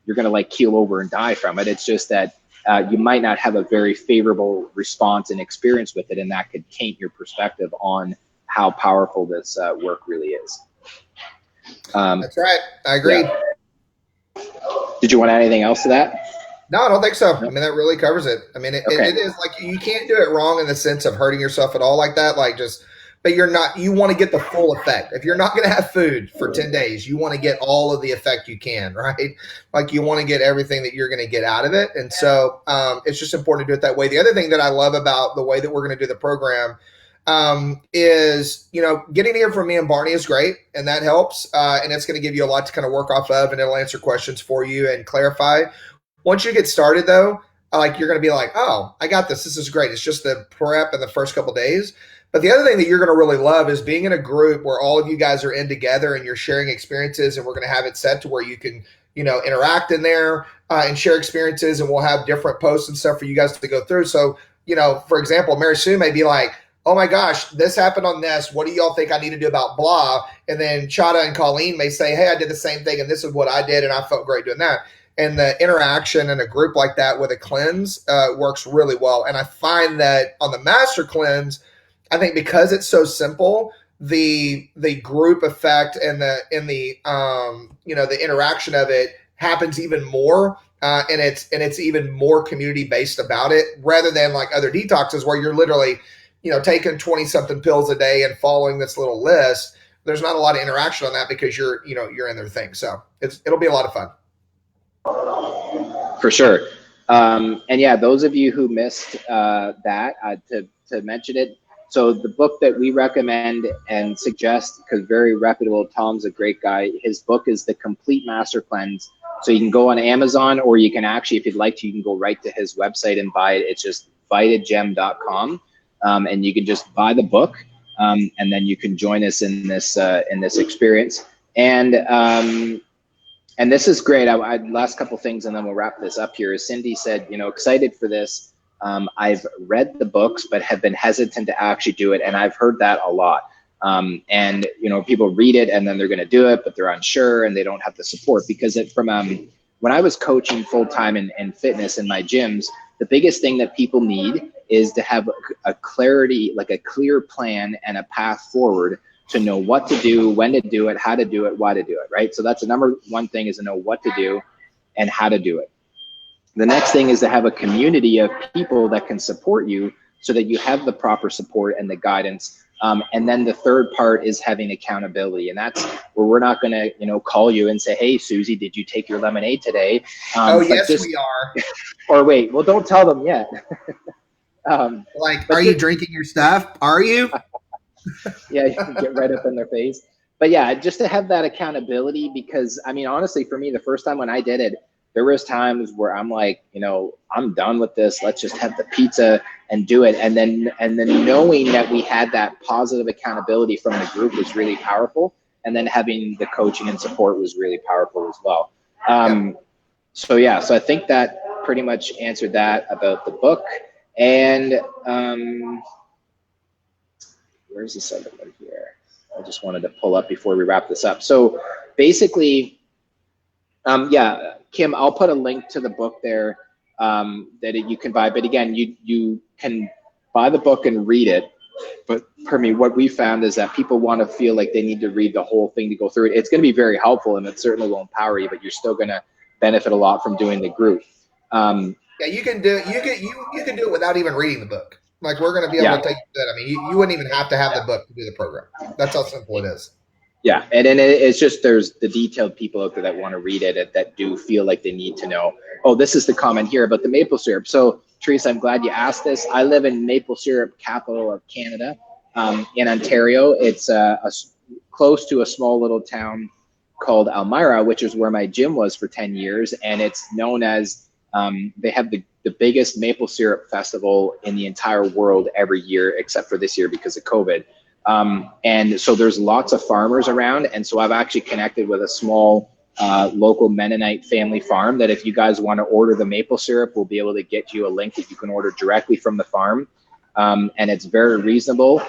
you're going to like keel over and die from it. It's just that you might not have a very favorable response and experience with it. And that could taint your perspective on how powerful this work really is. That's right. I agree. Yeah. Did you want to add anything else to that? No, I don't think so. No? I mean, that really covers it. I mean, it is like, you can't do it wrong in the sense of hurting yourself at all like that. But you want to get the full effect. If you're not going to have food for 10 days, you want to get all of the effect you can, right? Like you want to get everything that you're going to get out of it. And so it's just important to do it that way. The other thing that I love about the way that we're going to do the program is, getting to hear from me and Barney is great, and that helps. And it's going to give you a lot to kind of work off of, and it'll answer questions for you and clarify. Once you get started, though, you're going to be like, oh, I got this. This is great. It's just the prep in the first couple of days. But the other thing that you're going to really love is being in a group where all of you guys are in together and you're sharing experiences, and we're going to have it set to where you can, interact in there and share experiences, and we'll have different posts and stuff for you guys to go through. So, for example, Mary Sue may be like, oh my gosh, this happened on this. What do y'all think I need to do about blah? And then Chada and Colleen may say, hey, I did the same thing, and this is what I did, and I felt great doing that. And the interaction in a group like that with a cleanse works really well. And I find that on the master cleanse, I think because it's so simple, the group effect and the interaction of it happens even more, and it's even more community based about it, rather than like other detoxes where you're literally taking 20 something pills a day and following this little list. There's not a lot of interaction on that because you're in their thing. So it'll be a lot of fun. For sure. And yeah, those of you who missed that, to mention it. So the book that we recommend and suggest, because very reputable, Tom's a great guy. His book is The Complete Master Cleanse. So you can go on Amazon, or you can actually, if you'd like to, you can go right to his website and buy it. It's just vitagem.com. And you can just buy the book, and then you can join us in this experience. And this is great. I last couple things, and then we'll wrap this up here. As Cindy said, excited for this. I've read the books, but have been hesitant to actually do it, and I've heard that a lot. And people read it, and then they're going to do it, but they're unsure, and they don't have the support. Because when I was coaching full time in fitness in my gyms, the biggest thing that people need is to have a clarity, like a clear plan and a path forward to know what to do, when to do it, how to do it, why to do it, right? So that's the number one thing, is to know what to do and how to do it. The next thing is to have a community of people that can support you so that you have the proper support and the guidance. And then the third part is having accountability. And that's where we're not going to, call you and say, hey, Susie, did you take your lemonade today? Yes, we are. Or wait, well, don't tell them yet. Are you drinking your stuff? Are you? Yeah, you can get right up in their face. But yeah, just to have that accountability, because I mean, honestly, for me, the first time when I did it, there was times where I'm like, I'm done with this. Let's just have the pizza and do it. And then knowing that we had that positive accountability from the group was really powerful. And then having the coaching and support was really powerful as well. So I think that pretty much answered that about the book. And where's the second one here? I just wanted to pull up before we wrap this up. So basically, yeah, Kim, I'll put a link to the book there that you can buy. But again, you can buy the book and read it. But for me, what we found is that people want to feel like they need to read the whole thing to go through it. It's going to be very helpful, and it certainly will empower you, but you're still going to benefit a lot from doing the group. Yeah, you can do it without even reading the book. Like, we're going to be able to take that. I mean, you wouldn't even have to have the book to do the program. That's how simple it is. Yeah, and then it's just, there's the detailed people out there that want to read it, that do feel like they need to know. Oh, this is the comment here about the maple syrup. So, Teresa, I'm glad you asked this. I live in maple syrup capital of Canada, in Ontario. It's close to a small little town called Elmira, which is where my gym was for 10 years, and it's known as they have the biggest maple syrup festival in the entire world every year, except for this year because of COVID. And so there's lots of farmers around. And so I've actually connected with a small local Mennonite family farm that if you guys want to order the maple syrup, we'll be able to get you a link that you can order directly from the farm. And it's very reasonable,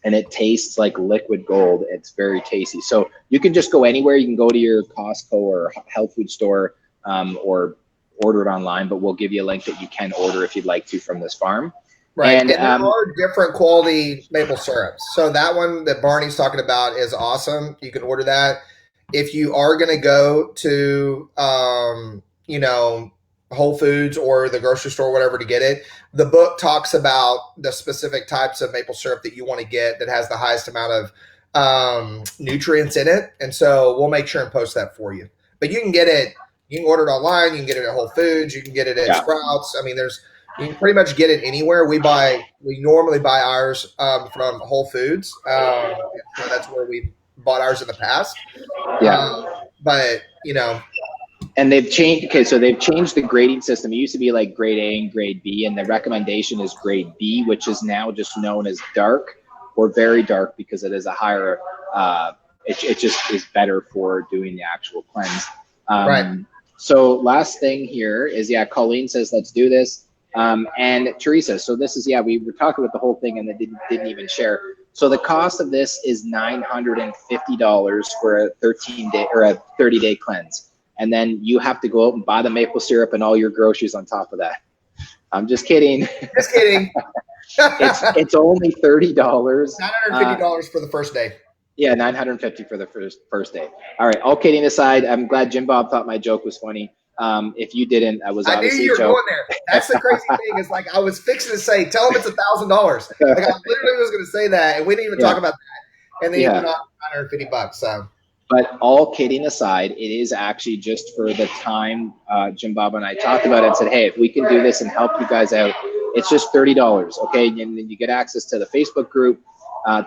and it tastes like liquid gold. It's very tasty. So you can just go anywhere. You can go to your Costco or health food store, or order it online, but we'll give you a link that you can order if you'd like to from this farm. Right, and there are different quality maple syrups. So that one that Barney's talking about is awesome. You can order that. If you are going to go to, Whole Foods or the grocery store, whatever, to get it, the book talks about the specific types of maple syrup that you want to get that has the highest amount of nutrients in it. And so we'll make sure and post that for you. But you can get it. You can order it online. You can get it at Whole Foods. You can get it at Sprouts. I mean, you can pretty much get it anywhere. We normally buy ours from Whole Foods. So that's where we bought ours in the past. But and they've changed. Okay, so they've changed the grading system. It used to be like grade A and grade B, and the recommendation is grade B, which is now just known as dark or very dark because it is a higher. It just is better for doing the actual cleanse. Right. So last thing here is, Colleen says, let's do this. And Teresa, so this is, we were talking about the whole thing and they didn't even share. So the cost of this is $950 for a 13-day or a 30-day cleanse. And then you have to go out and buy the maple syrup and all your groceries on top of that. I'm just kidding. Just kidding. it's only $30. $950 for the first day. Yeah, $950 for the first day. All right, all kidding aside, I'm glad Jim Bob thought my joke was funny. If you didn't, I obviously knew you were going there. That's the crazy thing. Is like I was fixing to say, tell him it's $1,000. Like I literally was going to say that, and we didn't even talk about that. And then you went on $950. So. But all kidding aside, it is actually just for the time Jim Bob and I talked about it and said, hey, if we can do this and help you guys out, it's just $30. Okay, and then you get access to the Facebook group,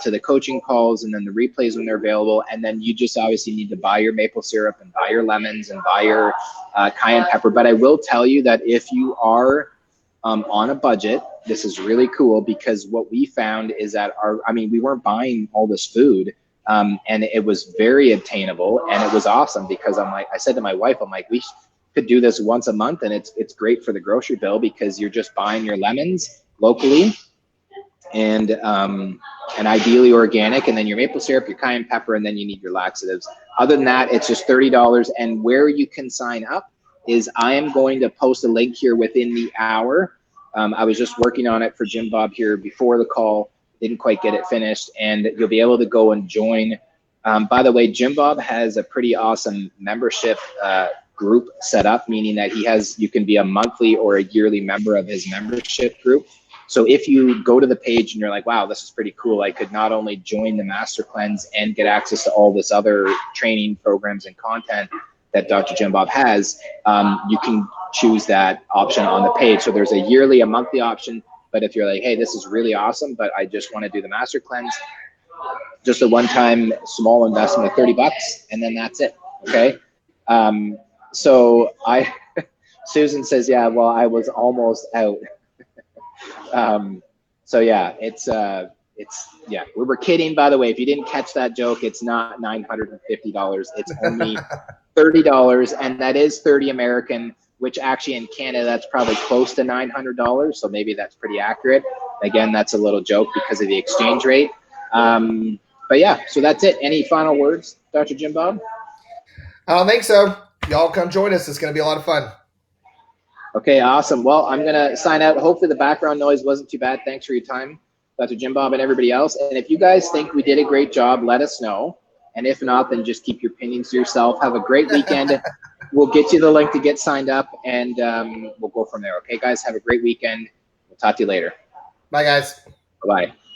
to the coaching calls, and then the replays when they're available. And then you just obviously need to buy your maple syrup and buy your lemons and buy your cayenne pepper. But I will tell you that if you are on a budget, this is really cool, because what we found is that we weren't buying all this food, and it was very obtainable, and it was awesome because I said to my wife, we could do this once a month, and it's great for the grocery bill because you're just buying your lemons locally, and ideally organic, and then your maple syrup, your cayenne pepper, and then you need your laxatives. Other than that, it's just $30. And where you can sign up is I am going to post a link here within the hour. I was just working on it for Jim Bob here before the call, didn't quite get it finished, and you'll be able to go and join. By the way, Jim Bob has a pretty awesome membership group set up, meaning that you can be a monthly or a yearly member of his membership group. So if you go to the page and you're like, wow, this is pretty cool, I could not only join the Master Cleanse and get access to all this other training programs and content that Dr. Jim Bob has, you can choose that option on the page. So there's a yearly, a monthly option. But if you're like, hey, this is really awesome, but I just want to do the Master Cleanse, just a one-time small investment of $30, and then that's it. Okay. So Susan says, I was almost out. We were kidding, by the way. If you didn't catch that joke, it's not $950. It's only $30, and that is 30 American. which actually in Canada, that's probably close to $900. So maybe that's pretty accurate. Again, that's a little joke because of the exchange rate. But yeah, so that's it. Any final words, Dr. Jim Bob? I don't think so. Y'all come join us. It's going to be a lot of fun. Okay, awesome. Well, I'm going to sign out. Hopefully the background noise wasn't too bad. Thanks for your time, Dr. Jim Bob and everybody else. And if you guys think we did a great job, let us know. And if not, then just keep your opinions to yourself. Have a great weekend. We'll get you the link to get signed up, and we'll go from there. Okay, guys, have a great weekend. We'll talk to you later. Bye, guys. Bye-bye.